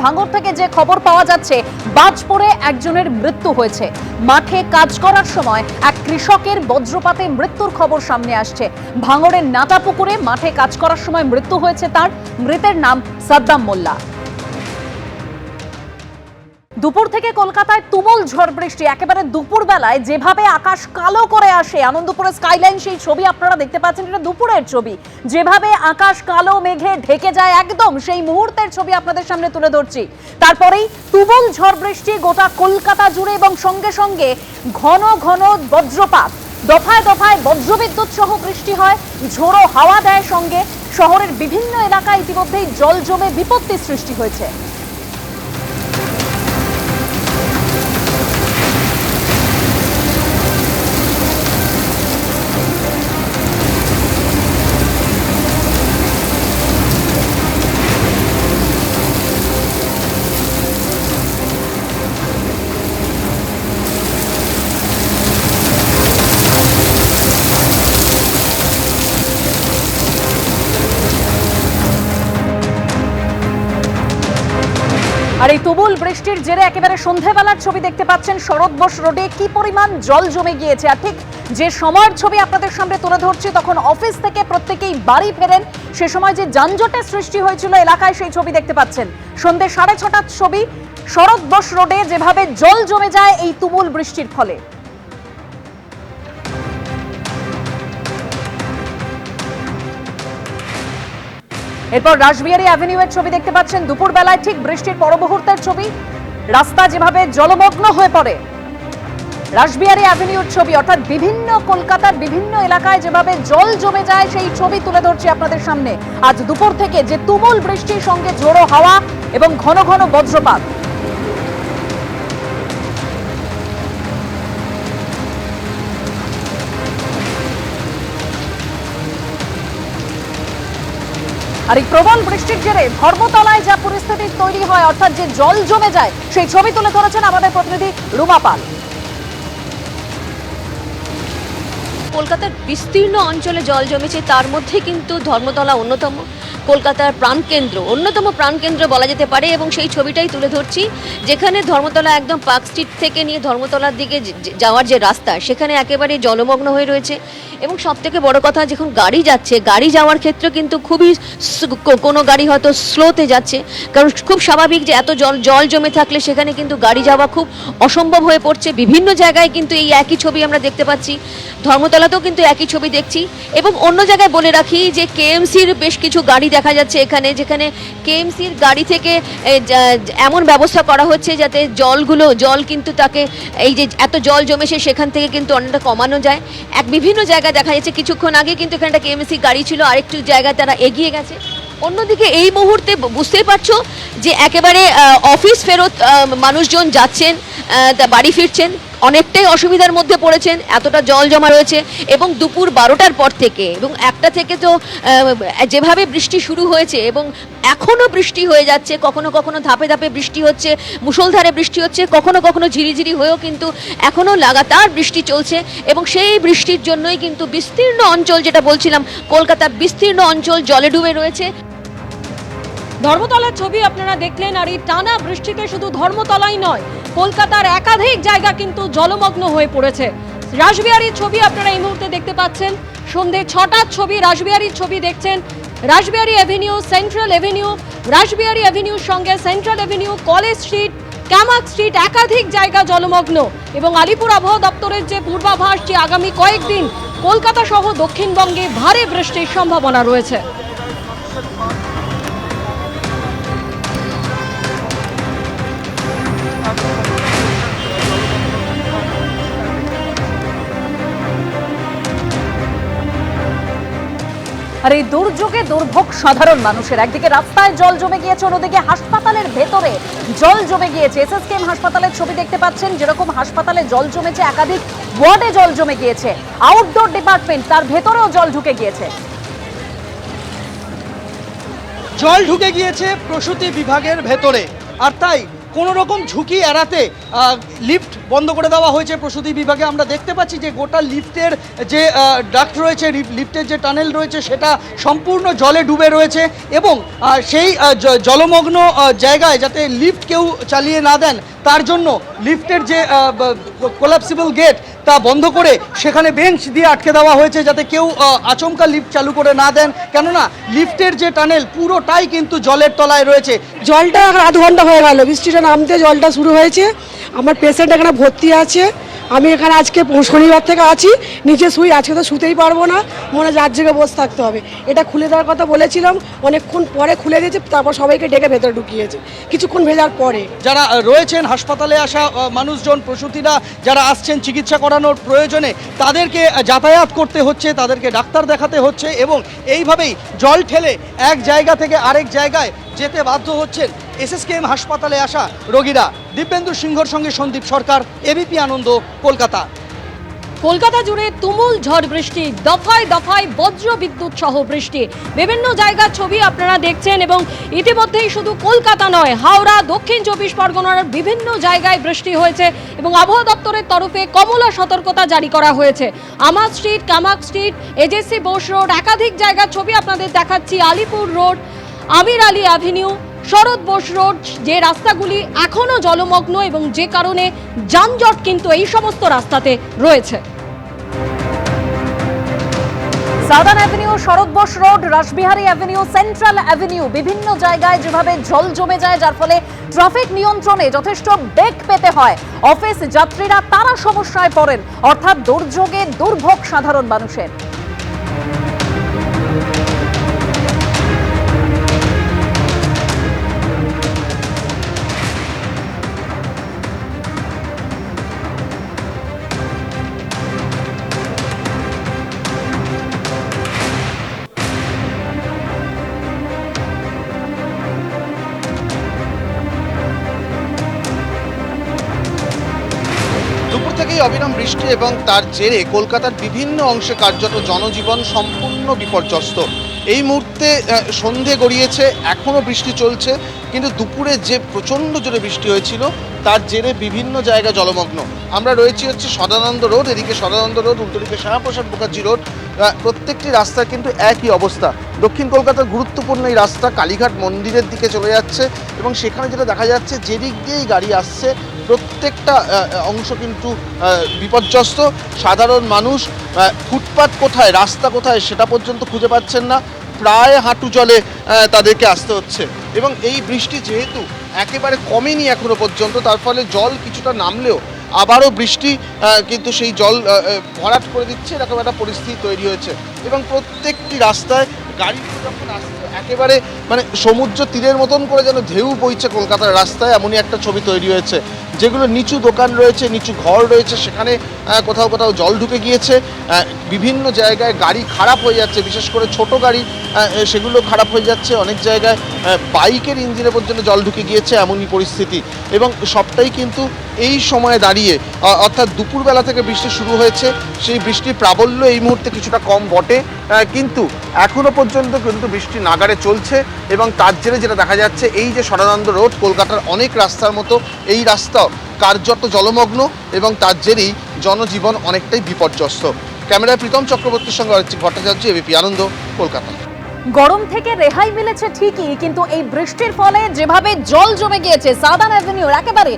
ভাঙড় থেকে যে খবর পাওয়া যাচ্ছে, বাজ পড়ে একজনের মৃত্যু হয়েছে। মাঠে কাজ করার সময় এক কৃষকের বজ্রপাতে মৃত্যুর খবর সামনে আসছে। ভাঙড়ের নাটাপুকুরে মাঠে কাজ করার সময় মৃত্যু হয়েছে তার। মৃতের নাম সাদ্দাম মোল্লা। দুপুর থেকে কলকাতায় তুমুল ঝড় বৃষ্টি। একেবারে দুপুর বেলায় যেভাবে আকাশ কালো করে আসে, আনন্দপুরের স্কাইলাইন, সেই ছবি আপনারা দেখতে পাচ্ছেন। এটা দুপুরের ছবি। যেভাবে আকাশ কালো মেঘে ঢেকে যায় একদম সেই মুহূর্তের ছবি আপনাদের সামনে তুলে ধরছি। তারপরেই তুমুল ঝড় বৃষ্টি গোটা কলকাতা জুড়ে এবং সঙ্গে সঙ্গে ঘন ঘন বজ্রপাত, দফায় দফায় বজ্রবিদ্যুৎ সহ বৃষ্টি হয়, ঝোড়ো হাওয়া দেয় সঙ্গে। শহরের বিভিন্ন এলাকায় ইতিমধ্যেই জল জমে বিপত্তির সৃষ্টি হয়েছে। আর এই তুমুল বৃষ্টির জেরে একেবারে সন্ধ্যাবেলার ছবি দেখতে পাচ্ছেন। শরৎ বোস রোডে কি পরিমাণ জল জমে গিয়েছে। আর ঠিক যে সময়ের ছবি আপনাদের সামনে তুলে ধরছি, তখন অফিস থেকে প্রত্যেকেই বাড়ি ফেরেন। সে সময় যে যানজটের সৃষ্টি হয়েছিল এলাকায়, সেই ছবি দেখতে পাচ্ছেন। সন্ধ্যে 6:30টার ছবি। শরৎ বোস রোডে যেভাবে জল জমে যায় এই তুমুল বৃষ্টির ফলে। এরপর রাসবিহারী অ্যাভিনিউয়ের ছবি দেখতে পাচ্ছেন। দুপুর বেলায় ঠিক বৃষ্টির পর মুহূর্তের ছবি। রাস্তা যেভাবে জলমগ্ন হয়ে পড়ে, রাসবিহারী অ্যাভিনিউর ছবি, অর্থাৎ বিভিন্ন কলকাতার বিভিন্ন এলাকায় যেভাবে জল জমে যায় সেই ছবি তুলে ধরছি আপনাদের সামনে। আজ দুপুর থেকে যে তুমুল বৃষ্টির সঙ্গে ঝোড়ো হাওয়া এবং ঘন ঘন বজ্রপাত। আর এই প্রবল বৃষ্টির জেরে ধর্মতলায় যা পরিস্থিতি তৈরি হয়, অর্থাৎ যে জল জমে যায়, সেই ছবি তুলে ধরেছেন আমাদের প্রতিনিধি রুমা পাল। কলকাতার বিস্তীর্ণ অঞ্চলে জল জমেছে, তার মধ্যে কিন্তু ধর্মতলা অন্যতম। কলকাতার অন্যতম প্রাণকেন্দ্র বলা যেতে পারে, এবং সেই ছবিটাই তুলে ধরছি, যেখানে ধর্মতলা একদম পার্ক স্ট্রিট থেকে নিয়ে ধর্মতলার দিকে যাওয়ার যে রাস্তা, সেখানে একেবারে জলমগ্ন হয়ে রয়েছে। এবং সব থেকে বড় কথা, যখন গাড়ি যাচ্ছে, গাড়ি যাওয়ার ক্ষেত্রে কিন্তু খুবই, কোনো গাড়ি হয়তো স্লোতে যাচ্ছে, কারণ খুব স্বাভাবিক যে এত জল জমে থাকলে সেখানে কিন্তু গাড়ি যাওয়া খুব অসম্ভব হয়ে পড়ছে। বিভিন্ন জায়গায় কিন্তু এই একই ছবি আমরা দেখতে পাচ্ছি। ধর্মতলাতেও কিন্তু একই ছবি দেখছি। এবং অন্য জায়গায় বলে রাখি যে কেএমসির বেশ কিছু গাড়ি দেখা যাচ্ছে এখানে, যেখানে কেএমসির গাড়ি থেকে এমন ব্যবস্থা করা হচ্ছে যাতে জল কিন্তু তাকে, এই যে এত জল জমেছে সেখান থেকে কিন্তু অনেকটা কমানো যায়। বিভিন্ন জায়গায় দেখা যাচ্ছে, কিছুক্ষণ আগে কিন্তু এখানে একটা কেএমসি গাড়ি ছিল, আরেকটু জায়গায় তারা এগিয়ে গেছে। অন্যদিকে এই মুহূর্তে বুঝতেই পারছো যে একেবারে অফিস ফেরত মানুষজন যাচ্ছেন, বাড়ি ফিরছেন, অনেকটাই অসুবিধার মধ্যে পড়েছেন, এতটা জল জমা রয়েছে। এবং দুপুর 12টার পর থেকে এবং 1টা থেকে তো যেভাবে বৃষ্টি শুরু হয়েছে এবং এখনও বৃষ্টি হয়ে যাচ্ছে, কখনো কখনো ধাপে ধাপে বৃষ্টি হচ্ছে, মুষলধারে বৃষ্টি হচ্ছে, কখনো কখনো ঝিরিঝিরি হয়েও কিন্তু এখনও লাগাতার বৃষ্টি চলছে। এবং সেই বৃষ্টির জন্যই কিন্তু বিস্তীর্ণ অঞ্চল, যেটা বলছিলাম, কলকাতার বিস্তীর্ণ অঞ্চল জলে ডুবে রয়েছে। ধর্মতলার ছবি আপনারা দেখলেন। আর এই টানা বৃষ্টিতে শুধু ধর্মতলাই নয়, কলকাতার একাধিক জায়গা কিন্তু জলমগ্ন হয়ে পড়েছে। রাসবিহারীর ছবি আপনারা এই মুহূর্তে দেখতে পাচ্ছেন। সন্ধে 6টার ছবি, রাসবিহারীর ছবি দেখছেন। Rashbehari avenue, central avenue, Rashbehari অ্যাভিনিউর সঙ্গে central avenue, college street, Camac street, একাধিক জায়গা জলমগ্ন। এবং আলিপুর আবহাওয়া দপ্তরের যে পূর্বাভাস, যে আগামী কয়েকদিন কলকাতা সহ দক্ষিণবঙ্গে ভারী বৃষ্টির সম্ভাবনা রয়েছে। আর এই দুর্যোগে দুর্ভোগ সাধারণ মানুষের। একদিকে রাস্তায় জল জমে গিয়েছে, অন্যদিকে হাসপাতালের ভেতরে জল জমে গিয়েছে। এসএসকেএম হাসপাতালের ছবি দেখতে পাচ্ছেন। যেরকম হাসপাতালে জল জমেছে, একাধিক ওয়ার্ডে জল জমে গিয়েছে। আউটডোর ডিপার্টমেন্ট, তার ভেতরেও জল ঢুকে গিয়েছে। জল ঢুকে গিয়েছে প্রসূতি বিভাগের ভেতরে। আর তাই কোনো রকম ঝুঁকি এড়াতে লিফট বন্ধ করে দেওয়া হয়েছে প্রসূতি বিভাগে। আমরা দেখতে পাচ্ছি যে গোটা লিফটের যে ডাক্ট রয়েছে, লিফটের যে টানেল রয়েছে সেটা সম্পূর্ণ জলে ডুবে রয়েছে এবং সেই জলমগ্ন জায়গায় যাতে লিফট কেউ চালিয়ে না দেন তার জন্য লিফটের যে কোলাপসিবল গেট তা বন্ধ করে সেখানে বেঞ্চ দিয়ে আটকে দেওয়া হয়েছে যাতে কেউ আচমকা লিফট চালু করে না দেন, কেননা লিফটের যে টানেল পুরোটাই কিন্তু জলের তলায় রয়েছে। জলটা আধ ঘন্টা হয়ে গেল, বৃষ্টিটা নামতে জলটা শুরু হয়েছে। আমার পেশেন্ট এখানে ভর্তি আছে, আমি এখানে আজকে শনিবার থেকে আছি, নিচে শুই, আজকে তো শুতেই পারবো না, মনে হয় যার জায়গায় বসে থাকতে হবে। এটা খুলে দেওয়ার কথা বলেছিলাম, অনেকক্ষণ পরে খুলে দিয়েছে, তারপর সবাইকে ডেকে ভেতরে ঢুকিয়েছে কিছুক্ষণ ভেজার পরে। যারা রয়েছেন হাসপাতালে আসা মানুষজন, প্রসূতিরা যারা আসছেন চিকিৎসা করানোর প্রয়োজনে, তাদেরকে যাতায়াত করতে হচ্ছে, তাদেরকে ডাক্তার দেখাতে হচ্ছে এবং এইভাবেই জল ঠেলে এক জায়গা থেকে আরেক জায়গায় যেতে বাধ্য হচ্ছেন এসএসকেএম হাসপাতালে আসা রোগীরা। দিব্যেন্দু সিংহর সঙ্গে সন্দীপ সরকার, এবিপি আনন্দ, কলকাতা। কলকাতা জুড়ে তুমুল ঝড় বৃষ্টি, দফায় দফায় বজ্র বিদ্যুৎ সহ বৃষ্টি, বিভিন্ন জায়গার ছবি আপনারা দেখছেন এবং ইতিমধ্যেই শুধু কলকাতা নয়, হাওড়া, দক্ষিণ 24 পরগনার বিভিন্ন জায়গায় বৃষ্টি হয়েছে এবং আবহাওয়া দপ্তরের তরফে কমলা সতর্কতা জারি করা হয়েছে। আমার street, Camac street, AJC Bose road, একাধিক জায়গার ছবি আপনাদের দেখাচ্ছি। আলিপুর রোড, আমির আলী অ্যাভিনিউ, শরৎ বোস রোড, যে রাস্তাগুলি এখনও জলমগ্ন এবং যে কারণে যানজট কিন্তু এই সমস্ত রাস্তাতে রয়েছে। Southern avenue, Sarat Bose road, Rashbehari avenue, central avenue, বিভিন্ন জায়গায় যেভাবে জল জমে যায় যার ফলে ট্রাফিক নিয়ন্ত্রণে যথেষ্ট বেগ পেতে হয়। অফিস যাত্রীরা তারা সমস্যায় পড়েন, অর্থাৎ দুর্যোগে দুর্ভোগ সাধারণ মানুষের। দুপুর থেকেই অবিরাম বৃষ্টি এবং তার জেরে কলকাতার বিভিন্ন অংশে কার্যত জনজীবন সম্পূর্ণ বিপর্যস্ত। এই মুহূর্তে সন্ধে গড়িয়েছে, এখনও বৃষ্টি চলছে, কিন্তু দুপুরে যে প্রচণ্ড জোরে বৃষ্টি হয়েছিল তার জেরে বিভিন্ন জায়গা জলমগ্ন। আমরা রয়েছি হচ্ছে সদানন্দ রোড, এদিকে সদানন্দ রোড, উল্টো দিকে শ্যামাপ্রসাদ মুখার্জি রোড, প্রত্যেকটি রাস্তার কিন্তু একই অবস্থা। দক্ষিণ কলকাতার গুরুত্বপূর্ণ এই রাস্তা কালীঘাট মন্দিরের দিকে চলে যাচ্ছে এবং সেখানে যেটা দেখা যাচ্ছে যেদিক দিয়েই গাড়ি আসছে প্রত্যেকটা অংশ কিন্তু বিপর্যস্ত। সাধারণ মানুষ ফুটপাত কোথায়, রাস্তা কোথায় সেটা পর্যন্ত খুঁজে পাচ্ছেন না, প্রায় হাঁটু জলে তাদেরকে আসতে হচ্ছে। এবং এই বৃষ্টি যেহেতু একেবারে কমেনি এখনো পর্যন্ত, তার ফলে জল কিছুটা নামলেও আবারও বৃষ্টি কিন্তু সেই জল ভরাট করে দিচ্ছে, এরকম একটা পরিস্থিতি তৈরি হয়েছে। এবং প্রত্যেকটি রাস্তায় গাড়িগুলো যখন আসছে একেবারে মানে সমুদ্র তীরের মতন করে যেন ঢেউ বইছে কলকাতার রাস্তায়, এমনই একটা ছবি তৈরি হয়েছে। যেগুলো নিচু দোকান রয়েছে, নিচু ঘর রয়েছে, সেখানে কোথাও কোথাও জল ঢুকে গিয়েছে। বিভিন্ন জায়গায় গাড়ি খারাপ হয়ে যাচ্ছে, বিশেষ করে ছোট গাড়ি সেগুলো খারাপ হয়ে যাচ্ছে। অনেক জায়গায় বাইকের ইঞ্জিনে পর্যন্ত জল ঢুকে গিয়েছে, এমনই পরিস্থিতি। এবং সবটাই কিন্তু এই সময়ে দাঁড়িয়ে, অর্থাৎ দুপুরবেলা থেকে বৃষ্টি শুরু হয়েছে, সেই বৃষ্টির প্রাবল্য এই মুহূর্তে কিছুটা কম বটে, কিন্তু এখনও পর্যন্ত কিন্তু বৃষ্টি নাগারে চলছে। এবং তার জেরে যেটা দেখা যাচ্ছে, এই যে সদানন্দ রোড, কলকাতার অনেক রাস্তার মতো এই রাস্তাও কার্যত জলমগ্ন এবং তার জেরেই জনজীবন অনেকটাই বিপর্যস্ত। ক্যামেরায় প্রীতম চক্রবর্তীর সঙ্গে অরিজিৎ ভট্টাচার্য, এবিপি আনন্দ, কলকাতা। গরম থেকে রেহাই মিলেছে ঠিকই, কিন্তু এই বৃষ্টির ফলে যেভাবে জল জমে গিয়েছে সাউদার্ন অ্যাভিনিউর একেবারে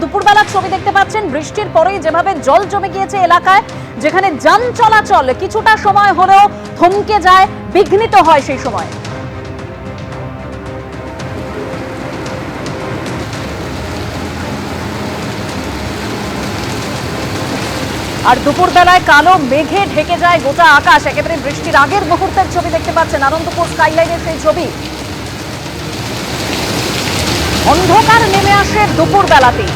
দুপুরবেলার ছবি দেখতে পাচ্ছেন, বৃষ্টির পরেই যেভাবে জল জমে গিয়েছে এলাকায়, যেখানে যান চলাচল কিছুটা সময় হলেও থমকে যায়, বিঘ্নিত হয় সেই সময়। আর দুপুরবেলায় কালো মেঘে ঢেকে যায় গোটা আকাশ, একেবারে বৃষ্টির আগের মুহূর্তের ছবি দেখতে পাচ্ছেন, আনন্দপুর স্কাইলাইনের সেই ছবি। অন্ধকার নেমে আসে দুপুরবেলাতেই।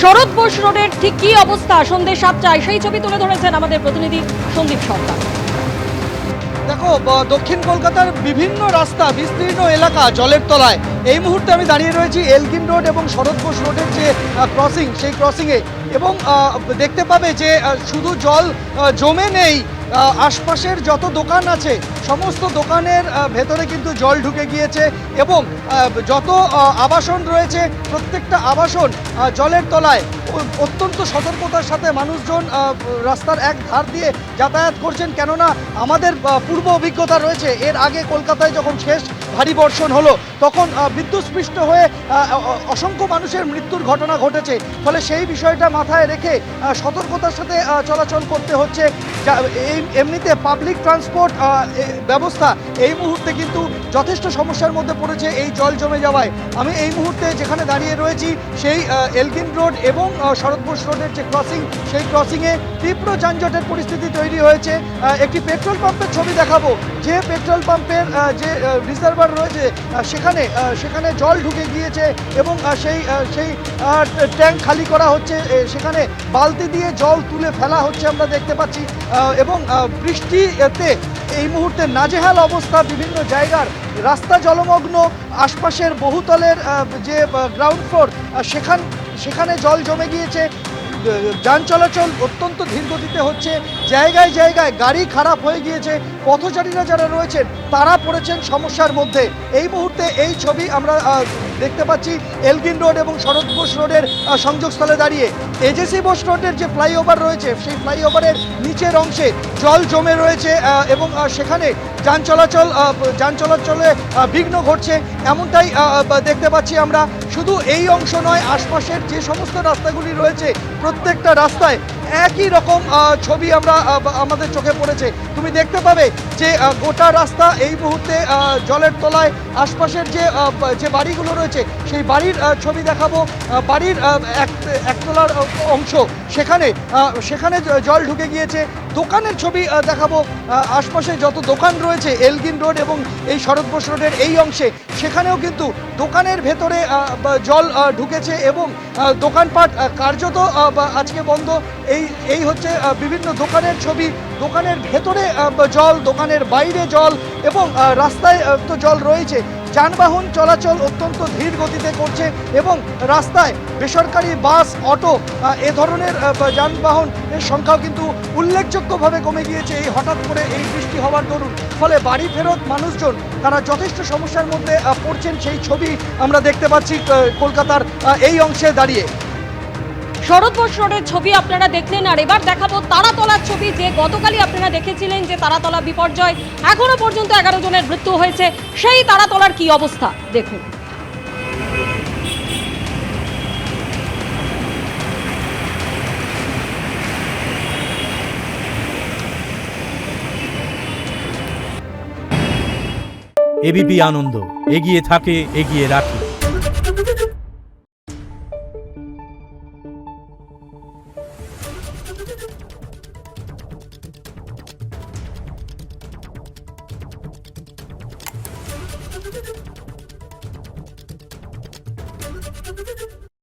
শরৎ বোস রোডের ঠিক কি অবস্থা সন্ধ্যে 7টায় সেই ছবি তুলে ধরেছেন আমাদের প্রতিনিধি সন্দীপ সরকার। দেখো দক্ষিণ কলকাতার বিভিন্ন রাস্তা বিস্তীর্ণ এলাকা জলের তলায়। এই মুহূর্তে আমি দাঁড়িয়ে রয়েছি এলগিন রোড এবং শরৎ বোস রোডের যে ক্রসিং, সেই ক্রসিংয়ে, এবং দেখতে পাবে যে শুধু জল জমে নেই, আশপাশের যত দোকান আছে সমস্ত দোকানের ভেতরে কিন্তু জল ঢুকে গিয়েছে, এবং যত আবাসন রয়েছে প্রত্যেকটা আবাসন জলের তলায়। অত্যন্ত সতর্কতার সাথে মানুষজন রাস্তার এক ধার দিয়ে যাতায়াত করছেন, কেননা আমাদের পূর্ব অভিজ্ঞতা রয়েছে। এর আগে কলকাতায় যখন শেষ ভারী বর্ষণ হলো তখন বিদ্যুৎস্পৃষ্ট হয়ে অসংখ্য মানুষের মৃত্যুর ঘটনা ঘটেছে। ফলে সেই বিষয়টা মাথায় রেখে সতর্কতার সাথে চলাচল করতে হচ্ছে। এমনিতে পাবলিক ট্রান্সপোর্ট ব্যবস্থা এই মুহূর্তে কিন্তু যথেষ্ট সমস্যার মধ্যে পড়েছে এই জল জমে যাওয়ায়। আমি এই মুহূর্তে যেখানে দাঁড়িয়ে রয়েছি সেই এলগিন রোড এবং শরৎ বোস রোডের যে ক্রসিং, সেই ক্রসিংয়ে তীব্র যানজটের পরিস্থিতি তৈরি হয়েছে। একটি পেট্রোল পাম্পের ছবি দেখাবো, যে পেট্রোল পাম্পের যে রিজার্ভার রয়েছে সেখানে জল ঢুকে গিয়েছে, এবং সেই ট্যাঙ্ক খালি করা হচ্ছে, সেখানে বালতি দিয়ে জল তুলে ফেলা হচ্ছে আমরা দেখতে পাচ্ছি। এবং বৃষ্টিতে এই মুহূর্তে নাজেহাল অবস্থা বিভিন্ন জায়গার, রাস্তা জলমগ্ন, আশপাশের বহুতলের যে গ্রাউন্ড ফ্লোর সেখানে জল জমে গিয়েছে। যান চলাচল অত্যন্ত ধীর গতিতে হচ্ছে, জায়গায় জায়গায় গাড়ি খারাপ হয়ে গিয়েছে, পথচারীরা যারা রয়েছেন তারা পড়েছেন সমস্যার মধ্যে। এই মুহূর্তে এই ছবি আমরা দেখতে পাচ্ছি এলগিন রোড এবং শরৎ বোস রোডের সংযোগস্থলে দাঁড়িয়ে। এজেসি বোস রোডের যে ফ্লাইওভার রয়েছে সেই ফ্লাইওভারের নিচের অংশে জল জমে রয়েছে, এবং সেখানে যান চলাচলে বিঘ্ন ঘটছে, এমনটাই দেখতে পাচ্ছি আমরা। শুধু এই অংশ নয়, আশপাশের যে সমস্ত রাস্তাগুলি রয়েছে প্রত্যেকটা রাস্তায় একই রকম ছবি আমাদের চোখে পড়েছে। তুমি দেখতে পাবে যে গোটা রাস্তা এই মুহূর্তে জলের তলায়। আশপাশের যে বাড়িগুলো রয়েছে সেই বাড়ির ছবি দেখাবো, বাড়ির একতলার অংশ সেখানে জল ঢুকে গিয়েছে। দোকানের ছবি দেখাবো, আশপাশে যত দোকান রয়েছে এলগিন রোড এবং এই শরৎ বোস রোডের এই অংশে, সেখানেও কিন্তু দোকানের ভেতরে জল ঢুকেছে, এবং দোকানপাট কার্যত আজকে বন্ধ। এই হচ্ছে বিভিন্ন দোকানের ছবি, দোকানের ভেতরে জল, দোকানের বাইরে জল, এবং রাস্তায় তো জল রয়েছে। যানবাহন চলাচল অত্যন্ত ধীর গতিতে করছে, এবং রাস্তায় বেসরকারি বাস, অটো এ ধরনের যানবাহনের সংখ্যাও কিন্তু উল্লেখযোগ্যভাবে কমে গিয়েছে এই হঠাৎ করে এই বৃষ্টি হওয়ার দরুন। ফলে বাড়ি ফেরত মানুষজন তারা যথেষ্ট সমস্যার মধ্যে পড়ছেন, সেই ছবি আমরা দেখতে পাচ্ছি কলকাতার এই অংশে দাঁড়িয়ে। শরৎ বোস রোডের ছবি আপনারা দেখলেন, আর এবার দেখাবো তারাতলার ছবি, যে গতকালই আপনারা দেখেছিলেন যে তারাতলা বিপর্যয়, এখনো পর্যন্ত 11 জনের মৃত্যু হয়েছে। সেই তারাতলার কি অবস্থা দেখুন। এবিপি আনন্দ, এগিয়ে থাকে, এগিয়ে রাখে।